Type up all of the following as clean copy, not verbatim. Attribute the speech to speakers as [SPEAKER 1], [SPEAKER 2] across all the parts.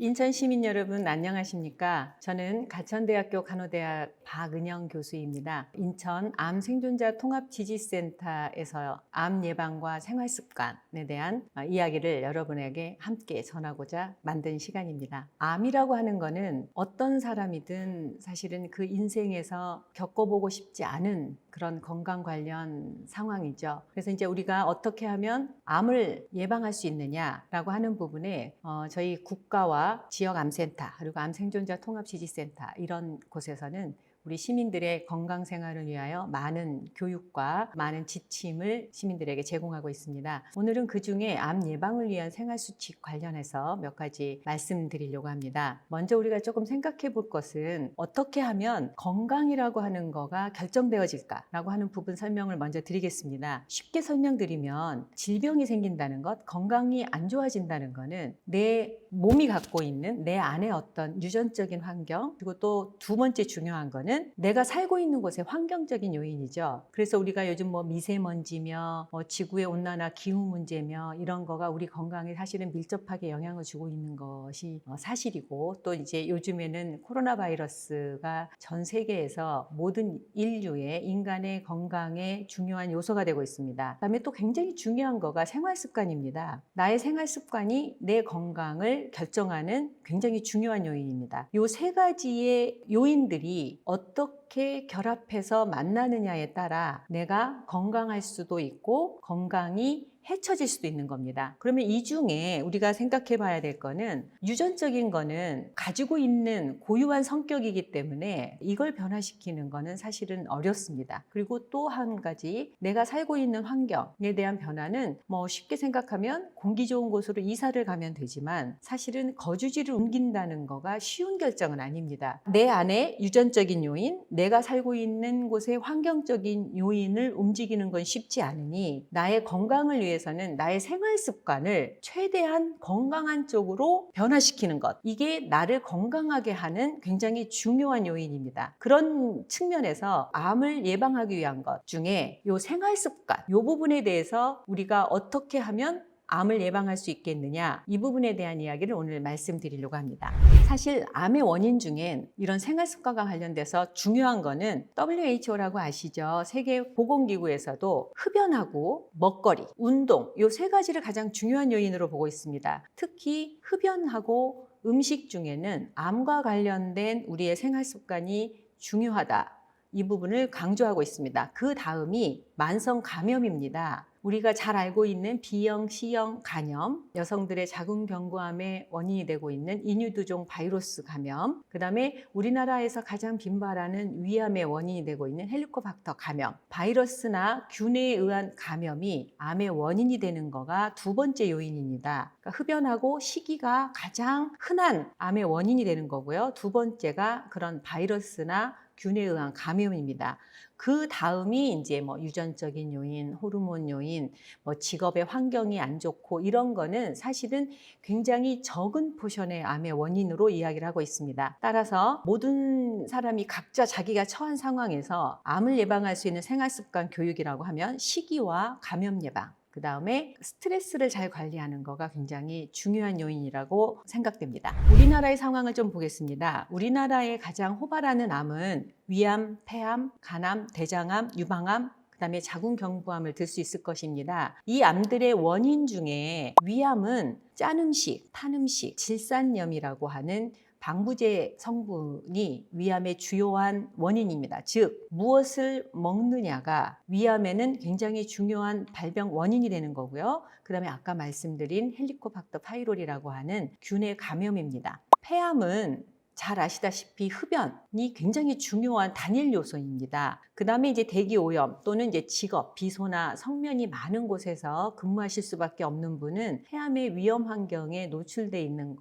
[SPEAKER 1] 인천 시민 여러분 안녕하십니까? 저는 가천대학교 간호대학 박은영 교수입니다. 인천 암 생존자 통합지지센터에서 암 예방과 생활습관에 대한 이야기를 여러분에게 함께 전하고자 만든 시간입니다. 암이라고 하는 거는 어떤 사람이든 사실은 그 인생에서 겪어보고 싶지 않은 그런 건강 관련 상황이죠. 그래서 이제 우리가 어떻게 하면 암을 예방할 수 있느냐라고 하는 부분에 저희 국가와 지역 암센터 그리고 암생존자 통합지지센터 이런 곳에서는 우리 시민들의 건강 생활을 위하여 많은 교육과 많은 지침을 시민들에게 제공하고 있습니다. 오늘은 그중에 암 예방을 위한 생활수칙 관련해서 몇 가지 말씀드리려고 합니다. 먼저 우리가 조금 생각해 볼 것은 어떻게 하면 건강이라고 하는 거가 결정되어질까라고 하는 부분 설명을 먼저 드리겠습니다. 쉽게 설명드리면 질병이 생긴다는 것, 건강이 안 좋아진다는 것은 내 몸이 갖고 있는 내 안에 어떤 유전적인 환경, 그리고 또 두 번째 중요한 거는 내가 살고 있는 곳의 환경적인 요인이죠. 그래서 우리가 요즘 미세먼지며 지구의 온난화, 기후 문제며 이런 거가 우리 건강에 사실은 밀접하게 영향을 주고 있는 것이 사실이고, 또 이제 요즘에는 코로나 바이러스가 전 세계에서 모든 인류의 인간의 건강에 중요한 요소가 되고 있습니다. 그다음에 또 굉장히 중요한 거가 생활 습관입니다. 나의 생활 습관이 내 건강을 결정하는 굉장히 중요한 요인입니다. 이 세 가지의 요인들이 어떻게 결합해서 만나느냐에 따라 내가 건강할 수도 있고 건강이 해쳐질 수도 있는 겁니다. 그러면 이 중에 우리가 생각해 봐야 될 거는 유전적인 거는 가지고 있는 고유한 성격이기 때문에 이걸 변화시키는 거는 사실은 어렵습니다. 그리고 또 한 가지, 내가 살고 있는 환경에 대한 변화는 쉽게 생각하면 공기 좋은 곳으로 이사를 가면 되지만 사실은 거주지를 옮긴다는 거가 쉬운 결정은 아닙니다. 내 안에 유전적인 요인, 내가 살고 있는 곳의 환경적인 요인을 움직이는 건 쉽지 않으니 나의 건강을 위해서는 나의 생활 습관을 최대한 건강한 쪽으로 변화시키는 것, 이게 나를 건강하게 하는 굉장히 중요한 요인입니다. 그런 측면에서 암을 예방하기 위한 것 중에 이 생활 습관, 이 부분에 대해서 우리가 어떻게 하면 암을 예방할 수 있겠느냐, 이 부분에 대한 이야기를 오늘 말씀드리려고 합니다. 사실 암의 원인 중엔 이런 생활습관과 관련돼서 중요한 거는 WHO라고 아시죠? 세계보건기구에서도 흡연하고 먹거리, 운동, 이 세 가지를 가장 중요한 요인으로 보고 있습니다. 특히 흡연하고 음식 중에는 암과 관련된 우리의 생활습관이 중요하다, 이 부분을 강조하고 있습니다. 그 다음이 만성 감염입니다. 우리가 잘 알고 있는 B형, C형 간염, 여성들의 자궁경부암의 원인이 되고 있는 인유두종 바이러스 감염, 그 다음에 우리나라에서 가장 빈발하는 위암의 원인이 되고 있는 헬리코박터 감염, 바이러스나 균에 의한 감염이 암의 원인이 되는 거가 두 번째 요인입니다. 그러니까 흡연하고 식이가 가장 흔한 암의 원인이 되는 거고요. 두 번째가 그런 바이러스나 균에 의한 감염입니다. 그 다음이 이제 유전적인 요인, 호르몬 요인, 직업의 환경이 안 좋고 이런 거는 사실은 굉장히 적은 포션의 암의 원인으로 이야기를 하고 있습니다. 따라서 모든 사람이 각자 자기가 처한 상황에서 암을 예방할 수 있는 생활습관 교육이라고 하면 식이와 감염 예방, 그 다음에 스트레스를 잘 관리하는 거가 굉장히 중요한 요인이라고 생각됩니다. 우리나라의 상황을 좀 보겠습니다. 우리나라의 가장 호발하는 암은 위암, 폐암, 간암, 대장암, 유방암, 그 다음에 자궁경부암을 들 수 있을 것입니다. 이 암들의 원인 중에 위암은 짠 음식, 탄 음식, 질산염이라고 하는 방부제 성분이 위암의 주요한 원인입니다. 즉, 무엇을 먹느냐가 위암에는 굉장히 중요한 발병 원인이 되는 거고요. 그 다음에 아까 말씀드린 헬리코박터 파이로리라고 하는 균의 감염입니다. 폐암은 잘 아시다시피 흡연이 굉장히 중요한 단일 요소입니다. 그 다음에 이제 대기오염 또는 이제 직업, 비소나 성면이 많은 곳에서 근무하실 수밖에 없는 분은 폐암의 위험 환경에 노출되어 있는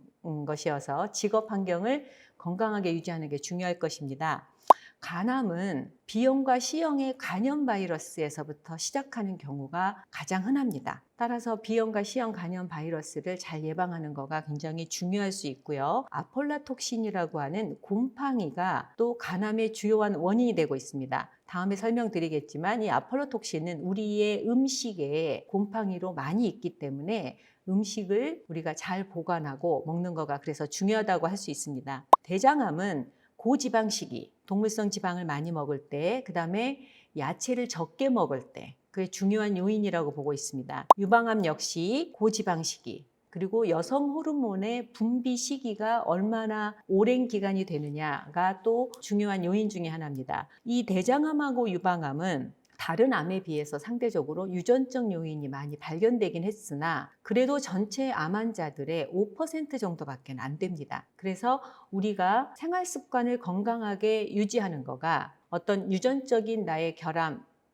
[SPEAKER 1] 것이어서 직업 환경을 건강하게 유지하는 게 중요할 것입니다. 간암은 B형과 C형의 간염 바이러스에서부터 시작하는 경우가 가장 흔합니다. 따라서 B형과 C형 간염 바이러스를 잘 예방하는 것가 굉장히 중요할 수 있고요. 아폴라톡신이라고 하는 곰팡이가 또 간암의 주요한 원인이 되고 있습니다. 다음에 설명드리겠지만 이 아폴라톡신은 우리의 음식에 곰팡이로 많이 있기 때문에 음식을 우리가 잘 보관하고 먹는 거가 그래서 중요하다고 할 수 있습니다. 대장암은 고지방식이 동물성 지방을 많이 먹을 때, 그 다음에 야채를 적게 먹을 때 그게 중요한 요인이라고 보고 있습니다. 유방암 역시 고지방식이, 그리고 여성 호르몬의 분비 시기가 얼마나 오랜 기간이 되느냐가 또 중요한 요인 중에 하나입니다. 이 대장암하고 유방암은 다른 암에 비해서 상대적으로 유전적 요인이 많이 발견되긴 했으나 그래도 전체 암 환자들의 5% 정도밖에 안 됩니다. 그래서 우리가 생활 습관을 건강하게 유지하는 거가 어떤 유전적인 나의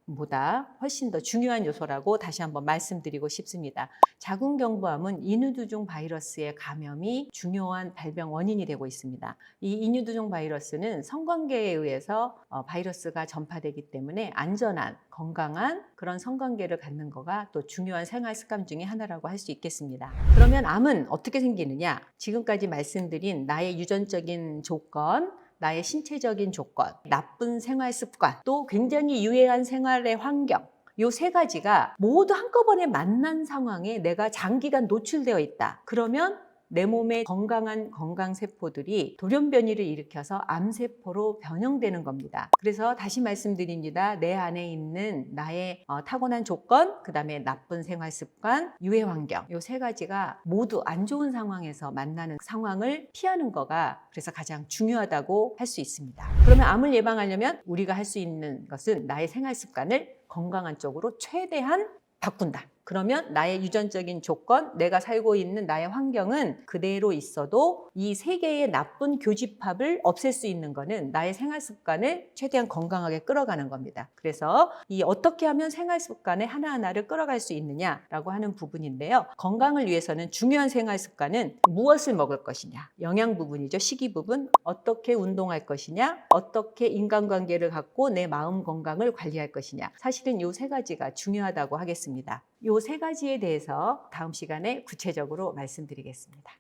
[SPEAKER 1] 결함보다 훨씬 더 중요한 요소라고 다시 한번 말씀드리고 싶습니다. 자궁경부암은 인후두종 바이러스의 감염이 중요한 발병 원인이 되고 있습니다. 이 인후두종 바이러스는 성관계에 의해서 바이러스가 전파되기 때문에 안전한 건강한 그런 성관계를 갖는 거가 또 중요한 생활 습관 중에 하나라고 할 수 있겠습니다. 그러면 암은 어떻게 생기느냐? 지금까지 말씀드린 나의 유전적인 조건, 나의 신체적인 조건, 나쁜 생활 습관, 또 굉장히 유해한 생활의 환경, 이 세 가지가 모두 한꺼번에 만난 상황에 내가 장기간 노출되어 있다. 그러면 내 몸의 건강한 건강세포들이 돌연변이를 일으켜서 암세포로 변형되는 겁니다. 그래서 다시 말씀드립니다. 내 안에 있는 나의 타고난 조건, 그 다음에 나쁜 생활습관, 유해 환경, 이 세 가지가 모두 안 좋은 상황에서 만나는 상황을 피하는 거가 그래서 가장 중요하다고 할 수 있습니다. 그러면 암을 예방하려면 우리가 할 수 있는 것은 나의 생활습관을 건강한 쪽으로 최대한 바꾼다. 그러면 나의 유전적인 조건, 내가 살고 있는 나의 환경은 그대로 있어도 이 세 개의 나쁜 교집합을 없앨 수 있는 거는 나의 생활 습관을 최대한 건강하게 끌어가는 겁니다. 그래서 이 어떻게 하면 생활 습관을 하나하나를 끌어갈 수 있느냐라고 하는 부분인데요. 건강을 위해서는 중요한 생활 습관은 무엇을 먹을 것이냐, 영양 부분이죠. 식이 부분, 어떻게 운동할 것이냐, 어떻게 인간관계를 갖고 내 마음 건강을 관리할 것이냐. 사실은 이 세 가지가 중요하다고 하겠습니다. 이 세 가지에 대해서 다음 시간에 구체적으로 말씀드리겠습니다.